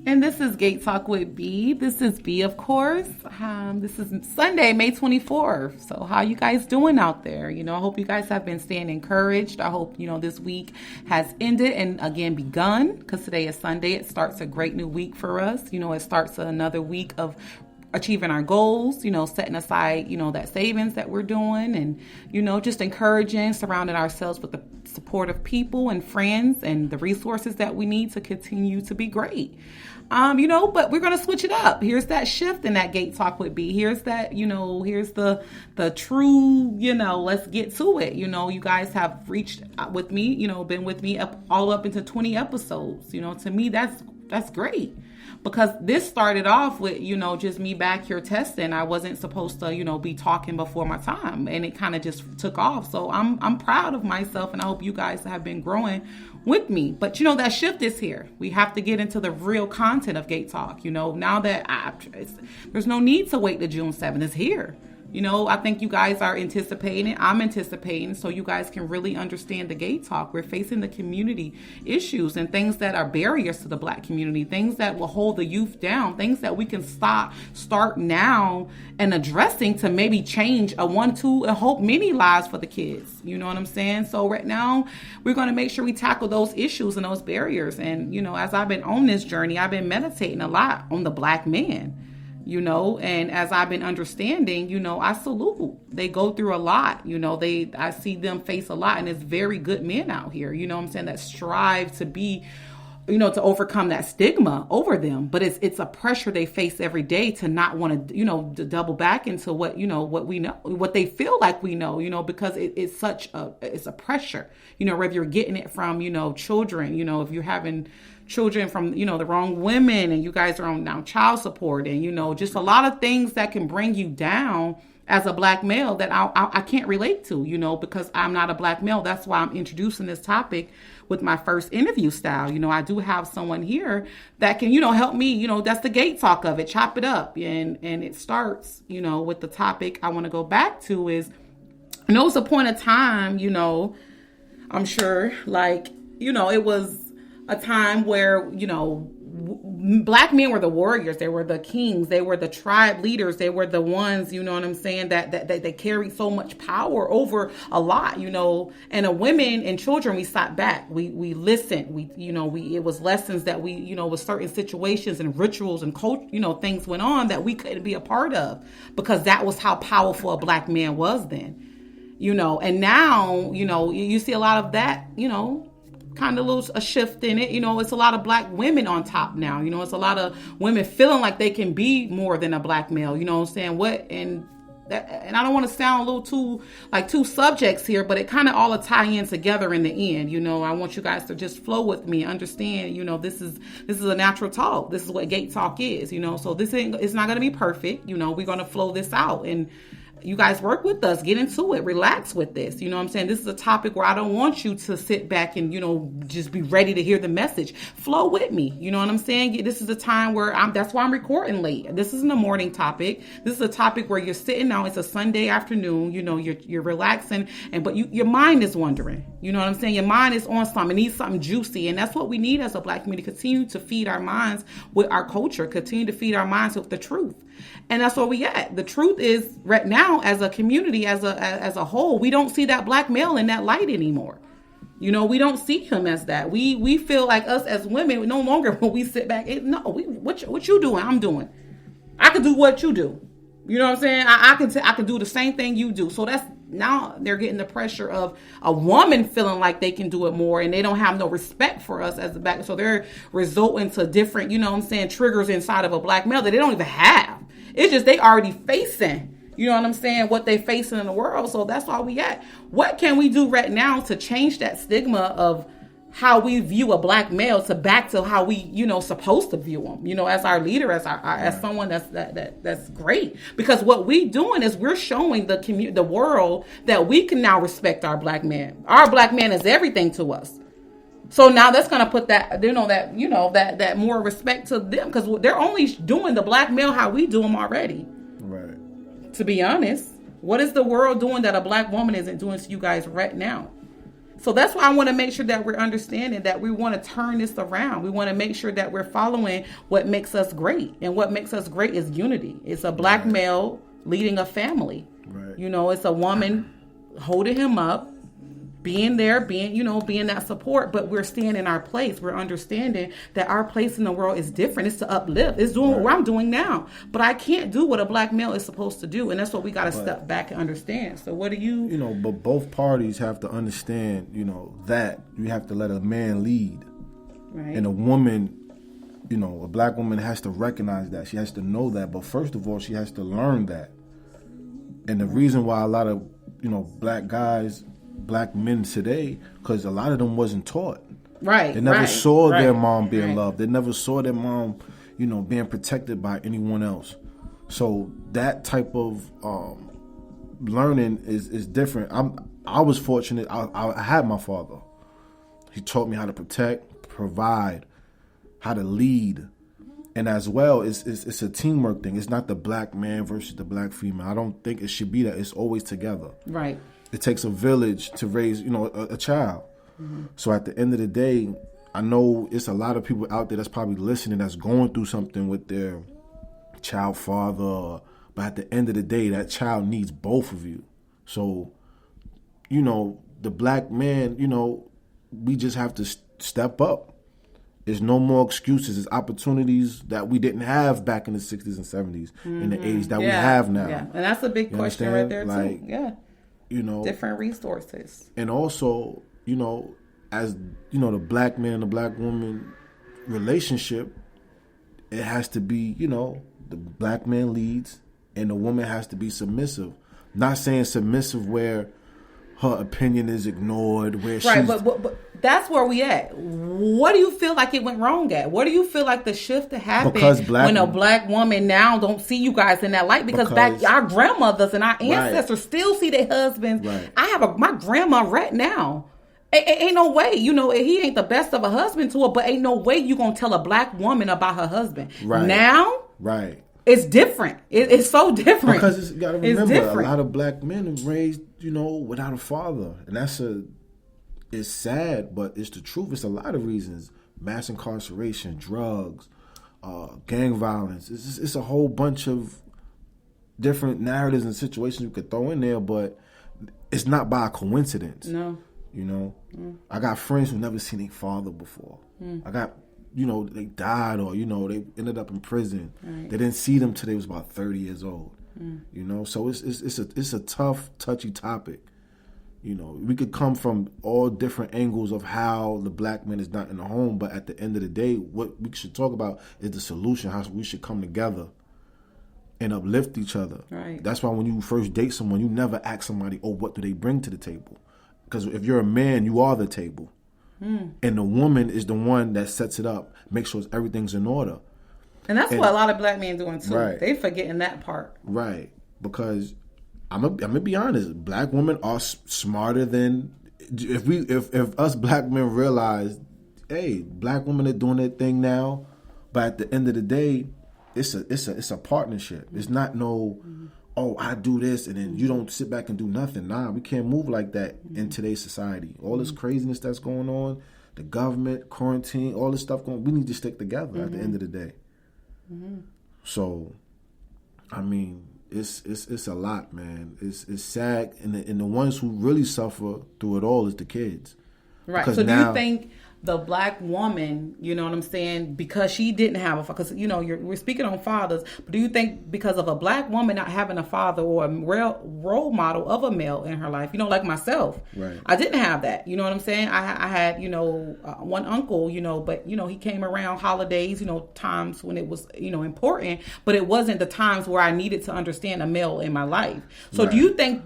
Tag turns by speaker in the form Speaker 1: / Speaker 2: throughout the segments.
Speaker 1: And this is Gate Talk with B. This is B, of course. This is Sunday, May 24th. So how you guys doing out there? I hope you guys have been staying encouraged. I hope, this week has ended and again begun, because today is Sunday. It starts a great new week for us. It starts another week of achieving our goals, setting aside, that savings that we're doing, and, just encouraging, surrounding ourselves with the supportive people and friends and the resources that we need to continue to be great. But we're going to switch it up. Here's that shift in that Gate Talk with B. Here's that, here's the true, let's get to it. You guys have reached with me, been with me all up into 20 episodes. To me, that's great. Because this started off with, just me back here testing. I wasn't supposed to, be talking before my time, and it kind of just took off. So I'm proud of myself, and I hope you guys have been growing with me. But, that shift is here. We have to get into the real content of Gate Talk. Now that there's no need to wait to June 7th. It's here. I think you guys are anticipating. I'm anticipating, so you guys can really understand the Gate Talk. We're facing the community issues and things that are barriers to the Black community, things that will hold the youth down, things that we can start now and addressing to maybe change and hope many lives for the kids. You know what I'm saying? So right now, we're going to make sure we tackle those issues and those barriers. And, as I've been on this journey, I've been meditating a lot on the Black man. And as I've been understanding, I salute. They go through a lot, I see them face a lot, and it's very good men out here, that strive to be, to overcome that stigma over them. But it's a pressure they face every day to not want to, to double back into what, what we know, what they feel like we know, because it's a pressure, whether you're getting it from, children, if you're having children from, the wrong women, and you guys are on now child support, and, just a lot of things that can bring you down as a Black male that I can't relate to, because I'm not a Black male. That's why I'm introducing this topic with my first interview style. I do have someone here that can, help me, that's the Gate Talk of it, chop it up. And it starts, with the topic I want to go back to is, it was a point of time, I'm sure, it was a time where, Black men were the warriors. They were the kings. They were the tribe leaders. They were the ones, that they carried so much power over a lot, and the women and children, we sat back. We listened. It was lessons that we, with certain situations and rituals and things went on that we couldn't be a part of, because that was how powerful a Black man was then, and now, you see a lot of that, kind of a shift in it. It's a lot of Black women on top now. It's a lot of women feeling like they can be more than a Black male. You know what I'm saying? And I don't want to sound a little two subjects here, but it kind of all tie in together in the end. I want you guys to just flow with me, understand, this is a natural talk. This is what Gate Talk is, so it's not going to be perfect. We're going to flow this out, and you guys work with us, get into it, relax with this. You know what I'm saying? This is a topic where I don't want you to sit back and, just be ready to hear the message. Flow with me. You know what I'm saying? This is a time where that's why I'm recording late. This isn't a morning topic. This is a topic where you're sitting now. It's a Sunday afternoon. You're relaxing, but your mind is wandering. You know what I'm saying? Your mind is on something. It needs something juicy. And that's what we need as a Black community. Continue to feed our minds with our culture. Continue to feed our minds with the truth. And that's where we at. The truth is, right now, as a community, as a whole, we don't see that Black male in that light anymore. We don't see him as that. We feel like us as women, no longer when we sit back. What you doing? I'm doing. I can do what you do. You know what I'm saying? I can do the same thing you do. So that's now they're getting the pressure of a woman feeling like they can do it more, and they don't have no respect for us as a Black. So they're resulting to different, triggers inside of a Black male that they don't even have. It's just they already facing, what they facing in the world. So that's all we at. What can we do right now to change that stigma of how we view a Black male to back to how we, supposed to view him, as our leader, as someone that's great. Because what we doing is we're showing the world that we can now respect our Black man. Our Black man is everything to us. So now that's going to put that more respect to them, because they're only doing the Black male how we do him already. Right. To be honest, what is the world doing that a Black woman isn't doing to you guys right now? So that's why I want to make sure that we're understanding that we want to turn this around. We want to make sure that we're following what makes us great. And what makes us great is unity. It's a black male leading a family.
Speaker 2: Right.
Speaker 1: You know, it's a woman holding him up, being there, being that support, but we're staying in our place. We're understanding that our place in the world is different. It's to uplift. It's doing what I'm doing now. But I can't do what a black male is supposed to do. And that's what we got to step back and understand. So what do you...
Speaker 2: You know, but both parties have to understand, that you have to let a man lead.
Speaker 1: Right.
Speaker 2: And a woman, a black woman has to recognize that. She has to know that. But first of all, she has to learn that. And the reason why a lot of, black guys... black men today, because a lot of them wasn't taught.
Speaker 1: Right.
Speaker 2: They never saw their mom being
Speaker 1: right.
Speaker 2: loved. They never saw their mom, being protected by anyone else. So that type of learning is different. I was fortunate. I had my father. He taught me how to protect, provide, how to lead. And as well, it's a teamwork thing. It's not the black man versus the black female. I don't think it should be that. It's always together.
Speaker 1: Right.
Speaker 2: It takes a village to raise, a child. Mm-hmm. So at the end of the day, I know it's a lot of people out there that's probably listening that's going through something with their child father. But at the end of the day, that child needs both of you. So, the black man, we just have to step up. There's no more excuses. There's opportunities that we didn't have back in the 60s and 70s, in the 80s that we have now.
Speaker 1: Yeah, and that's a big question right there, too. Yeah.
Speaker 2: Different
Speaker 1: resources.
Speaker 2: And also, as, the black man and the black woman relationship, it has to be, the black man leads and the woman has to be submissive. Not saying submissive where her opinion is ignored, where she's...
Speaker 1: Right, but that's where we at. What do you feel like it went wrong at? What do you feel like the shift that happened when a black woman now don't see you guys in that light? Because back our grandmothers and our ancestors still see their husbands.
Speaker 2: Right.
Speaker 1: I have my grandma right now. Ain't no way, he ain't the best of a husband to her, but ain't no way you gonna tell a black woman about her husband.
Speaker 2: Right.
Speaker 1: Now,
Speaker 2: right.
Speaker 1: It's different. It's so different.
Speaker 2: Because you got to remember, a lot of black men are raised, without a father. And it's sad, but it's the truth. It's a lot of reasons. Mass incarceration, drugs, gang violence. It's a whole bunch of different narratives and situations you could throw in there, but it's not by coincidence.
Speaker 1: No.
Speaker 2: I got friends who never seen their father before. I got... they died or, they ended up in prison.
Speaker 1: Right.
Speaker 2: They didn't see them till they was about 30 years old. So it's a tough, touchy topic. We could come from all different angles of how the black man is not in the home, but at the end of the day, what we should talk about is the solution, how we should come together and uplift each other.
Speaker 1: Right.
Speaker 2: That's why when you first date someone, you never ask somebody, what do they bring to the table? Because if you're a man, you are the table. And the woman is the one that sets it up, makes sure everything's in order.
Speaker 1: And that's what a lot of black men doing too.
Speaker 2: Right.
Speaker 1: They forgetting that part.
Speaker 2: Right. Because I'm gonna be honest, black women are smarter than if us black men realize, hey, black women are doing their thing now, but at the end of the day, it's a partnership. It's not I do this and then you don't sit back and do nothing. Nah, we can't move like that in today's society. All this craziness that's going on, the government, quarantine, all this stuff going on, we need to stick together at the end of the day. So, I mean, it's a lot, man. It's sad, and the ones who really suffer through it all is the kids.
Speaker 1: Right. Because so do you think the black woman, you know what I'm saying, because she didn't have a father, because, we're speaking on fathers, but do you think because of a black woman not having a father or a role model of a male in her life, like myself,
Speaker 2: right.
Speaker 1: I didn't have that, you know what I'm saying? I had, one uncle, but, he came around holidays, times when it was, important, but it wasn't the times where I needed to understand a male in my life. So
Speaker 2: right.
Speaker 1: Do you think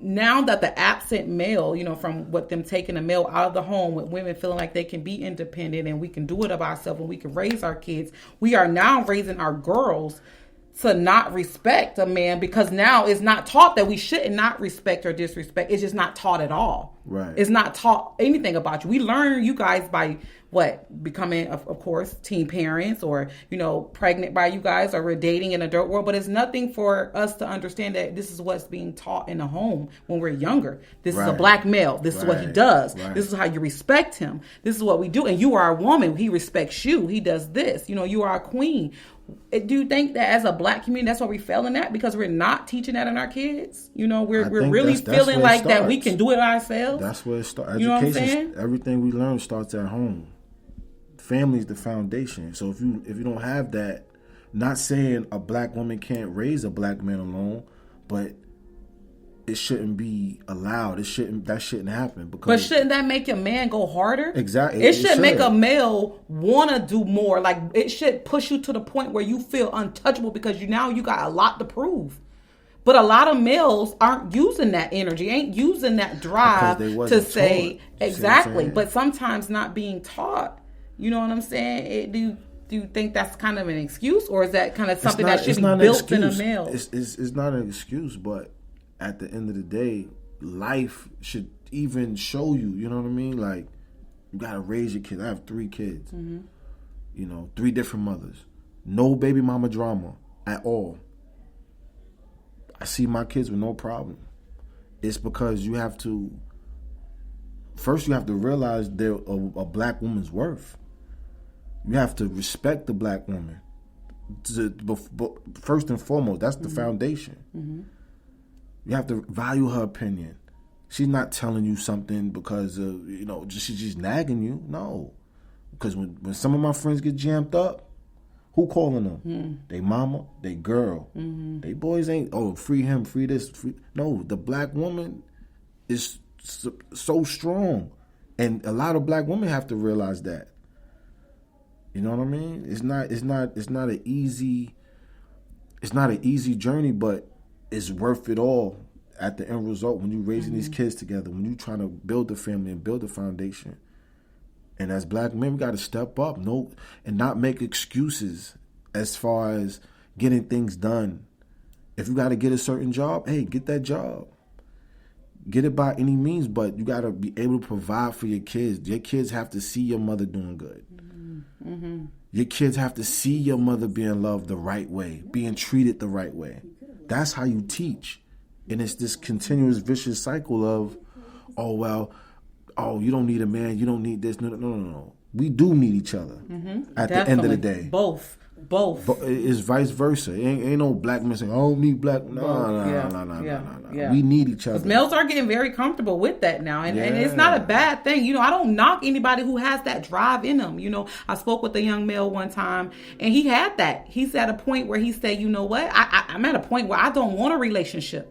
Speaker 1: now that the absent male, from what them taking a male out of the home with women feeling like they can be independent and we can do it of ourselves and we can raise our kids, we are now raising our girls to not respect a man, because now it's not taught that we shouldn't not respect or disrespect. It's just not taught at all.
Speaker 2: Right.
Speaker 1: It's not taught anything about you. We learn you guys by becoming, of course, teen parents or, pregnant by you guys, or we're dating in the adult world. But it's nothing for us to understand that this is what's being taught in the home when we're younger. This is a black male. This is what he does. This is how you respect him. This is what we do. And you are a woman. He respects you. He does this. You are a queen. Do you think that as a black community, that's why we're failing at? Because we're not teaching that in our kids? We're really feeling like that we can do it ourselves? That's where it starts.
Speaker 2: Education, everything we learn starts at home. Family is the foundation. So if you don't have that, not saying a black woman can't raise a black man alone, but it shouldn't be allowed. That shouldn't happen.
Speaker 1: But shouldn't that make a man go harder?
Speaker 2: Exactly.
Speaker 1: It should make a male want to do more. Like, it should push you to the point where you feel untouchable because you got a lot to prove. But a lot of males aren't using that energy, ain't using that drive to say exactly. But sometimes not being taught. You know what I'm saying? Do you think that's kind of an excuse, or is that kind of something that should be built in a male?
Speaker 2: It's not an excuse, but at the end of the day, life should even show you. You know what I mean? Like, you gotta raise your kids. I have 3 kids. Mm-hmm. 3 different mothers. No baby mama drama at all. I see my kids with no problem. It's because you have to realize they're a black woman's worth. You have to respect the black woman. First and foremost, that's the foundation. Mm-hmm. You have to value her opinion. She's not telling you something because she's just nagging you. No, because when some of my friends get jammed up, who calling them? Mm-hmm. They mama, they girl. Mm-hmm. They boys ain't free him, free this, free. No, the black woman is so strong, and a lot of black women have to realize that. You know what I mean? It's not an easy journey, but it's worth it all at the end result when you're raising these kids together, when you're trying to build a family and build a foundation. And as black men, we got to step up, and not make excuses as far as getting things done. If you got to get a certain job, hey, get that job. Get it by any means, but you got to be able to provide for your kids. Your kids have to see your mother doing good. Mm-hmm. Your kids have to see your mother being loved the right way, being treated the right way. That's how you teach. And it's this continuous vicious cycle of, you don't need a man, you don't need this. No. We do need each other at the end of the day.
Speaker 1: Both.
Speaker 2: It's vice versa. Ain't no black man saying, I don't need black. No. We need each other.
Speaker 1: Males are getting very comfortable with that now. And it's not a bad thing. I don't knock anybody who has that drive in them. I spoke with a young male one time, and he had that. He's at a point where he said, you know what? I'm at a point where I don't want a relationship.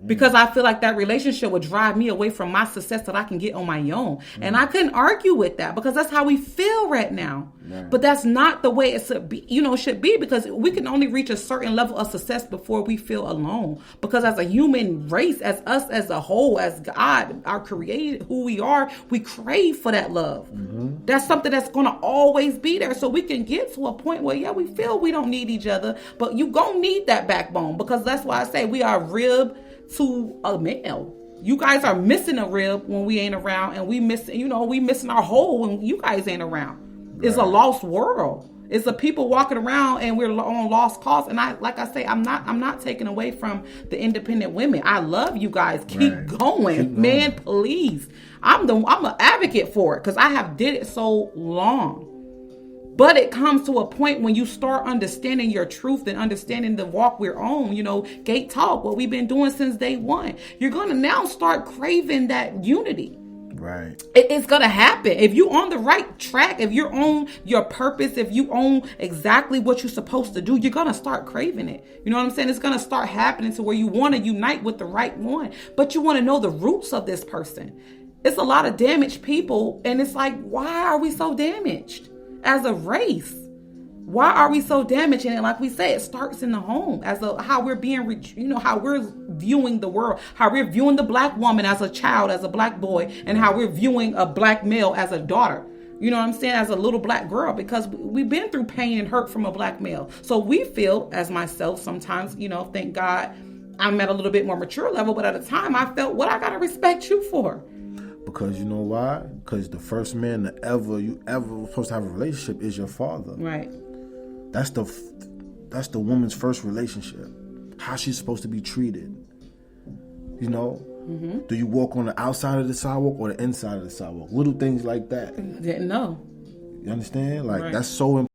Speaker 1: Because I feel like that relationship would drive me away from my success that I can get on my own. And I couldn't argue with that because that's how we feel right now. Right. But that's not the way it should be, because we can only reach a certain level of success before we feel alone. Because as a human race, as us as a whole, as God, our creator, who we are, we crave for that love. Mm-hmm. That's something that's going to always be there. So we can get to a point where, we feel we don't need each other, but you gonna need that backbone, because that's why I say we are rib to a male. You guys are missing a rib when we ain't around, and we missing our hole when you guys ain't around. Right. It's a lost world. It's the people walking around and we're on lost cause. And I'm not taking away from the independent women. I love you guys. Keep going. Man, please. I'm an advocate for it because I have did it so long. But it comes to a point when you start understanding your truth and understanding the walk we're on, Gate Talk, what we've been doing since day one. You're going to now start craving that unity.
Speaker 2: Right.
Speaker 1: It's going to happen. If you're on the right track, if you're on your purpose, if you own exactly what you're supposed to do, you're going to start craving it. You know what I'm saying? It's going to start happening to where you want to unite with the right one, but you want to know the roots of this person. It's a lot of damaged people. And it's like, why are we so damaged? As a race, why are we so damaged? And like we say, it starts in the home. How we're being, how we're viewing the world, how we're viewing the black woman as a child, as a black boy, and how we're viewing a black male as a daughter. You know what I'm saying? As a little black girl, because we've been through pain and hurt from a black male. So we feel, as myself, sometimes, thank God, I'm at a little bit more mature level. But at the time, I felt, what I gotta respect you for?
Speaker 2: Because you know why? Because the first man that you ever supposed to have a relationship is your father.
Speaker 1: Right.
Speaker 2: That's the woman's first relationship. How she's supposed to be treated. You know? Do you walk on the outside of the sidewalk or the inside of the sidewalk? Little things like that.
Speaker 1: Didn't know.
Speaker 2: You understand? Like,
Speaker 1: right.
Speaker 2: That's so important.